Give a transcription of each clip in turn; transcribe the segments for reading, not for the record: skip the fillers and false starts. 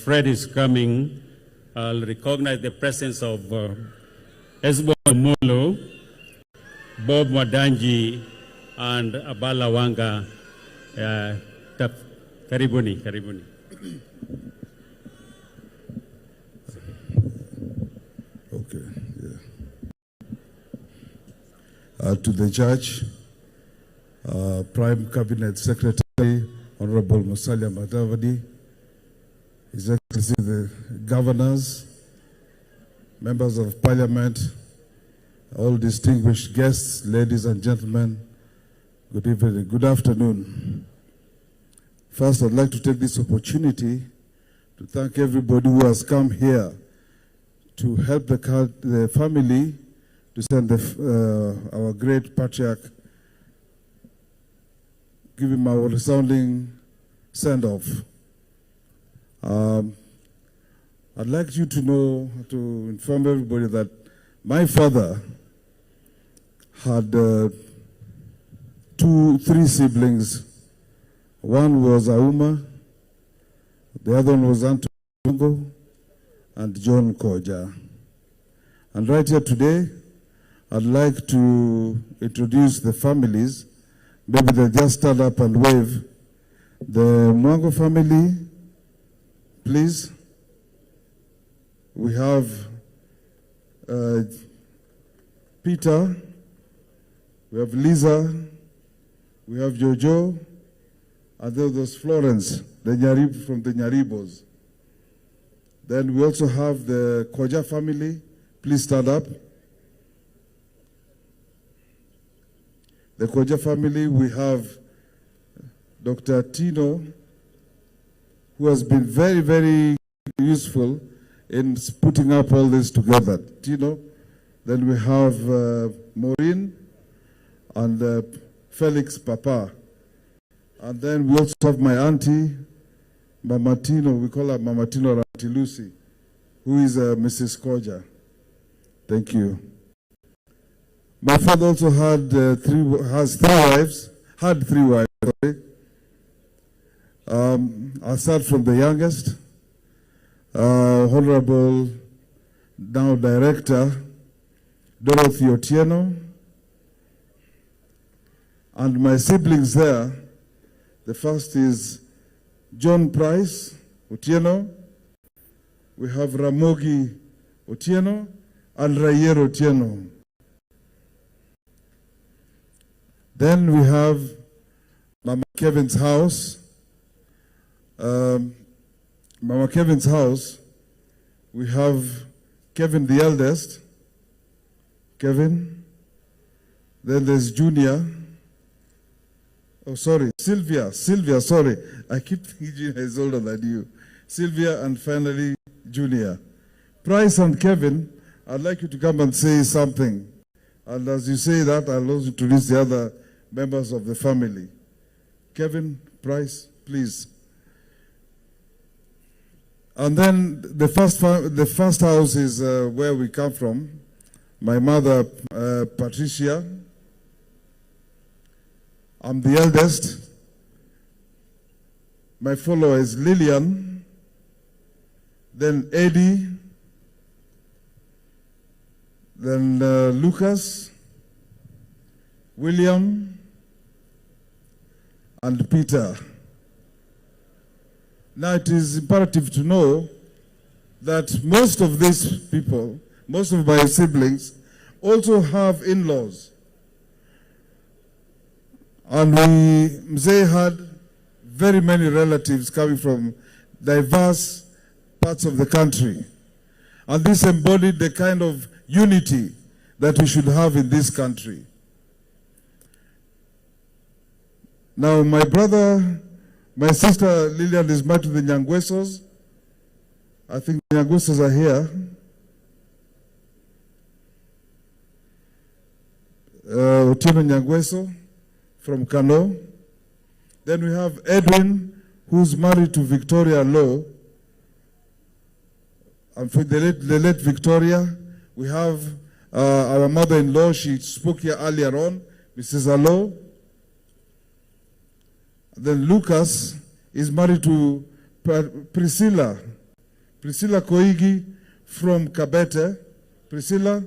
Fred is coming, I'll recognize the presence of Esbo Molo, Bob Madanji, and Abala Wanga. Karibuni, karibuni. Okay, yeah. To the judge, Prime Cabinet Secretary, Honorable Musalia Madavadi, His Excellency the Governors, Members of Parliament, all distinguished guests, ladies and gentlemen, good evening, good afternoon. First, I'd like to take this opportunity to thank everybody who has come here to help the family to send our great patriarch, give him our resounding send-off. I'd like you to know, to inform everybody that my father had three siblings. One was Auma, the other one was Antonio, and John Koja. And right here today, I'd like to introduce the families. Maybe they'll just stand up and wave. The Mwango family, please. We have Peter, we have Lisa, we have Jojo, and then there's Florence, from the Nyaribos. Then we also have the Koja family. Please stand up. The Koja family, we have Dr. Tino, who has been very, very useful in putting up all this together. Tino. Then we have Maureen and Felix Papa. And then we also have my auntie, Mama Tino, we call her Mama Tino or Auntie Lucy, who is Mrs. Koja. Thank you. My father also had three wives, sorry. I'll start from the youngest, Honorable, now Director, Dorothy Otieno, and my siblings there. The first is John Price Otieno. We have Ramogi Otieno and Rayer Otieno. Then we have Mama Kevin's house. Mama Kevin's house, we have Kevin the eldest. Kevin. Then there's Junior. Oh, sorry, Sylvia, sorry. I keep thinking Junior is older than you. Sylvia, and finally, Junior. Price and Kevin, I'd like you to come and say something. And as you say that, I'll also introduce the other members of the family. Kevin, Price, please. And then the first house is where we come from. My mother, Patricia. I'm the eldest. My follower is Lillian. Then Eddie. Then Lucas, William, and Peter. Now it is imperative to know that most of these people, most of my siblings, also have in-laws. And Mzee had very many relatives coming from diverse parts of the country. And this embodied the kind of unity that we should have in this country. Now, my brother, my sister Lillian is married to the Nyangwesos. I think the Nyangwesos are here. Otieno Nyangweso from Kano. Then we have Edwin, who's married to Victoria Lowe. And for the late Victoria, we have our mother-in-law. She spoke here earlier on, Mrs. Alo. Then Lucas is married to Priscilla Priscilla Koigi from Kabete. Priscilla?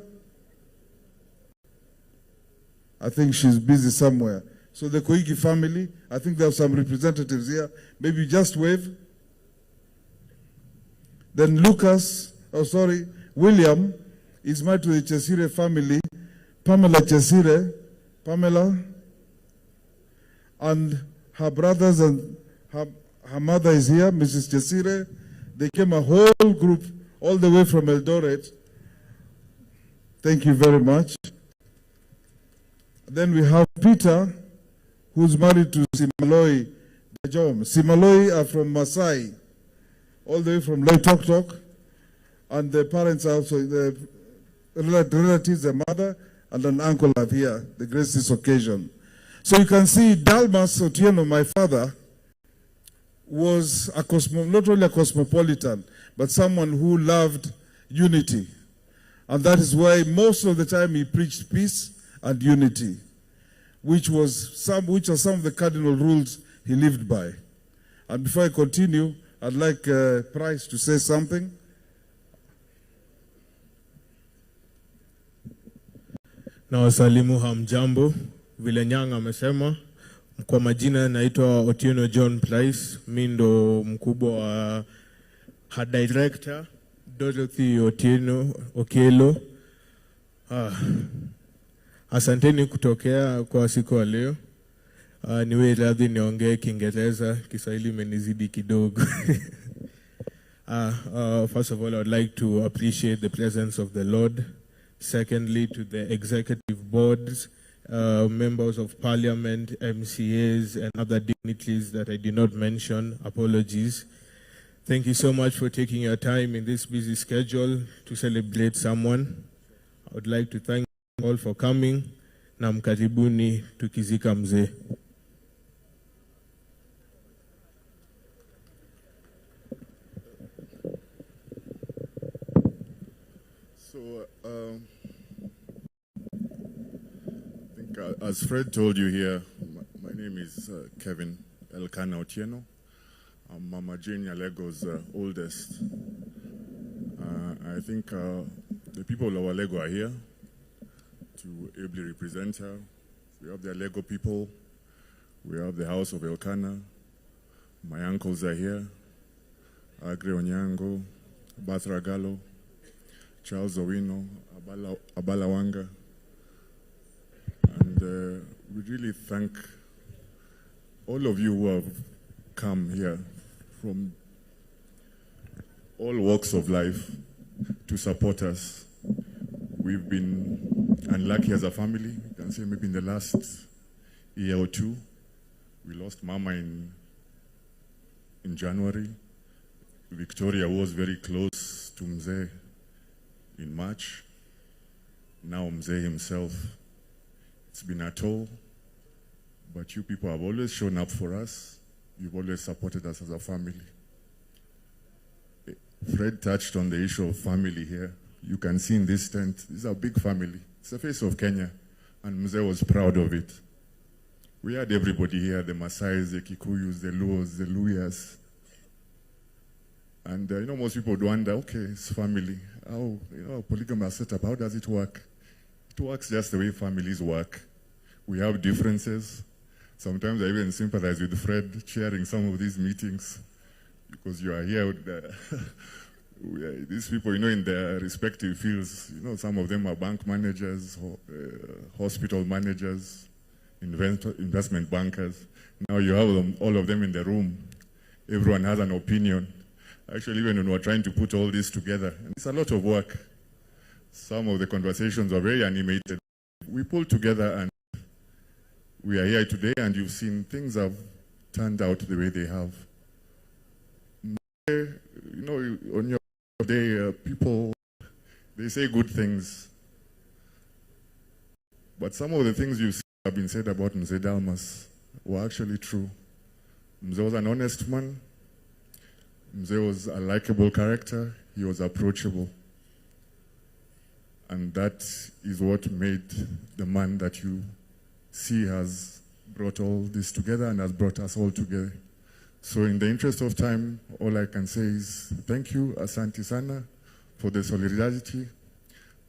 I think she's busy somewhere. So the Koigi family, I think there are some representatives here. Maybe just wave. Then William is married to the Chesire family. Pamela Chesire, Pamela, and her brothers and her mother is here, Mrs. Chesire. They came a whole group all the way from Eldoret. Thank you very much. Then we have Peter, who's married to Simaloi Dajom. Simaloi are from Masai, all the way from Loitoktok. And the parents are also, the relatives, the mother and an uncle are here, they grace this occasion. So you can see Dalmas Otieno, my father, was not only a cosmopolitan, but someone who loved unity. And that is why most of the time he preached peace and unity, which are some of the cardinal rules he lived by. And before I continue, I'd like Price to say something. Na wasalimu hamjambo, vile Nyang amesema, kwa majina naitwa Otieno John Price, mimi ndo mkubwa wa director Dorothy Otieno Okello. Asanteni kutokea kwa siku ya leo. Niwe radhi niongee Kiingereza, Kiswahili imenizidi kidogo. First of all, I would like to appreciate the presence of the Lord. Secondly, to the executive boards, members of parliament, MCAs, and other dignitaries that I did not mention, apologies. Thank you so much for taking your time in this busy schedule to celebrate someone. I would like to thank you all for coming. Na mkaribuni tukizika mzee. I think as Fred told you here, my name is Kevin Elkanah Otieno. I'm Mama Jane Nyalego's oldest. I think the people of our Lego are here to ably represent her. We have the Lego people. We have the House of Elkanah. My uncles are here. Agre Onyango, Batra Gallo, Charles Owino, Abala Wanga. And we really thank all of you who have come here from all walks of life to support us. We've been unlucky as a family. You can say maybe in the last year or two. We lost Mama in January. Victoria was very close to Mzee in March. Now Mzee himself. It's been a toll, but you people have always shown up for us. You've always supported us as a family. Fred touched on the issue of family here. You can see in this tent, this is a big family. It's the face of Kenya, and Mzee was proud of it. We had everybody here, the Maasais, the Kikuyus, the Luos, the Luyas. And most people would wonder, okay, it's family. How, polygamous setup, how does it work? It works just the way families work. We have differences. Sometimes I even sympathize with Fred chairing some of these meetings because you are here with these people, in their respective fields. Some of them are bank managers, hospital managers, investment bankers. Now you have all of them in the room. Everyone has an opinion. Actually, even when we're trying to put all this together, and it's a lot of work. Some of the conversations are very animated. We pulled together and we are here today, and you've seen things have turned out the way they have. On your day, people, they say good things. But some of the things you see have been said about Mzee Dalmas were actually true. Mzee was an honest man. Mzee was a likable character. He was approachable. And that is what made the man that you see has brought all this together and has brought us all together. So in the interest of time, all I can say is thank you, Asante Sana, for the solidarity.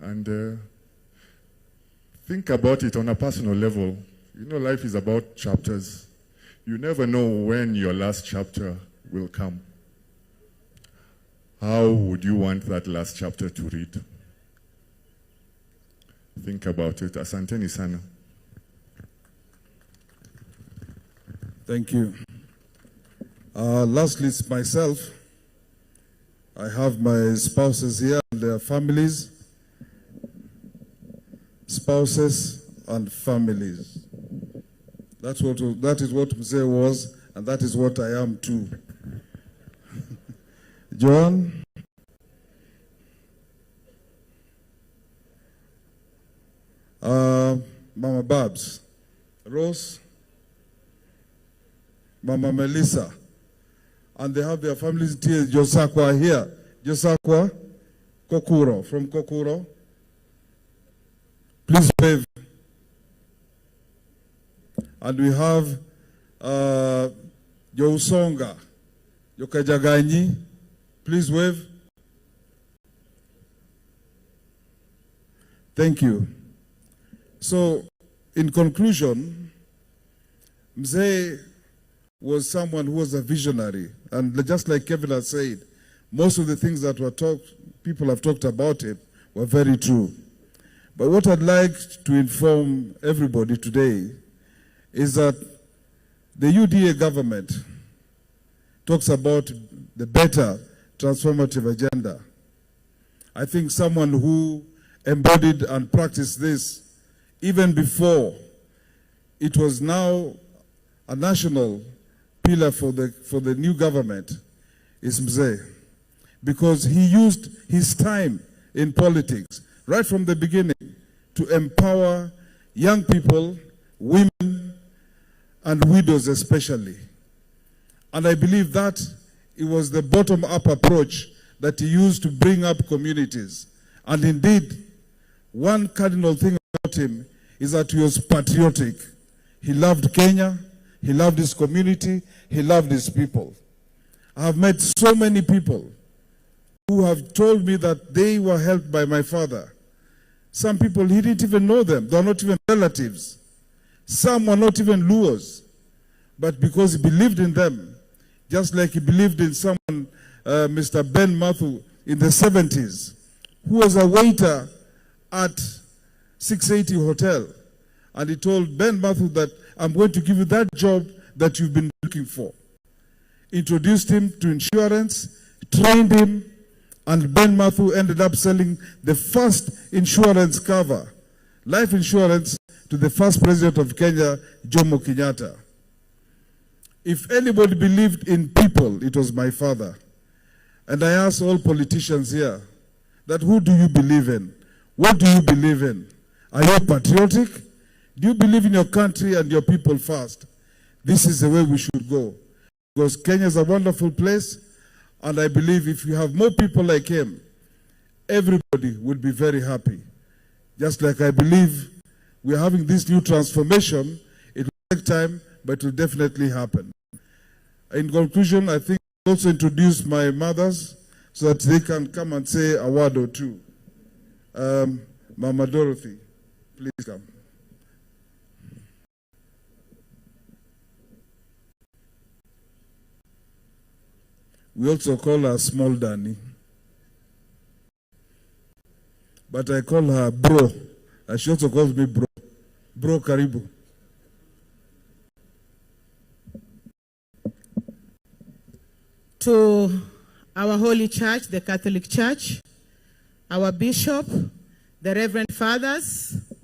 And think about it on a personal level. You know, life is about chapters. You never know when your last chapter will come. How would you want that last chapter to read? Think about it. Asanteni Sana. Thank you. Lastly, it's myself. I have my spouses here and their families. Spouses and families. That is what Mzee was, and that is what I am too. John? Mama Babs. Rose? Mama Melissa. And they have their families here. Josakwa here. Josakwa Kokuro, from Kokuro. Please wave. And we have Jousonga, Yokajaganyi. Please wave. Thank you. So, in conclusion, Mzee was someone who was a visionary. And just like Kevin has said, most of the things that were people have talked about him were very true. But what I'd like to inform everybody today is that the UDA government talks about the better transformative agenda. I think someone who embodied and practiced this even before it was now a national pillar for the new government is Mzee, because he used his time in politics right from the beginning to empower young people, women, and widows especially. And I believe that it was the bottom-up approach that he used to bring up communities. And indeed, one cardinal thing about him is that he was patriotic. He loved Kenya, he loved his community, he loved his people. I have met so many people who have told me that they were helped by my father. Some people, he didn't even know them. They are not even relatives. Some were not even Luos. But because he believed in them, just like he believed in someone, Mr. Ben Mathu, in the 70s, who was a waiter at 680 Hotel. And he told Ben Mathu that, I'm going to give you that job that you've been looking for. Introduced him to insurance, trained him, and Ben Mathu ended up selling the first insurance cover, life insurance, to the first president of Kenya, Jomo Kenyatta. If anybody believed in people, it was my father. And I ask all politicians here, that who do you believe in? What do you believe in? Are you patriotic? Do you believe in your country and your people first? This is the way we should go. Because Kenya is a wonderful place, and I believe if you have more people like him, everybody will be very happy. Just like I believe we're having this new transformation, it will take time, but it will definitely happen. In conclusion, I think I'll also introduce my mothers so that they can come and say a word or two. Mama Dorothy, please come. We also call her Small Danny. But I call her Bro. And she also calls me Bro. Bro Karibu. To our Holy Church, the Catholic Church, our Bishop, the Reverend Fathers,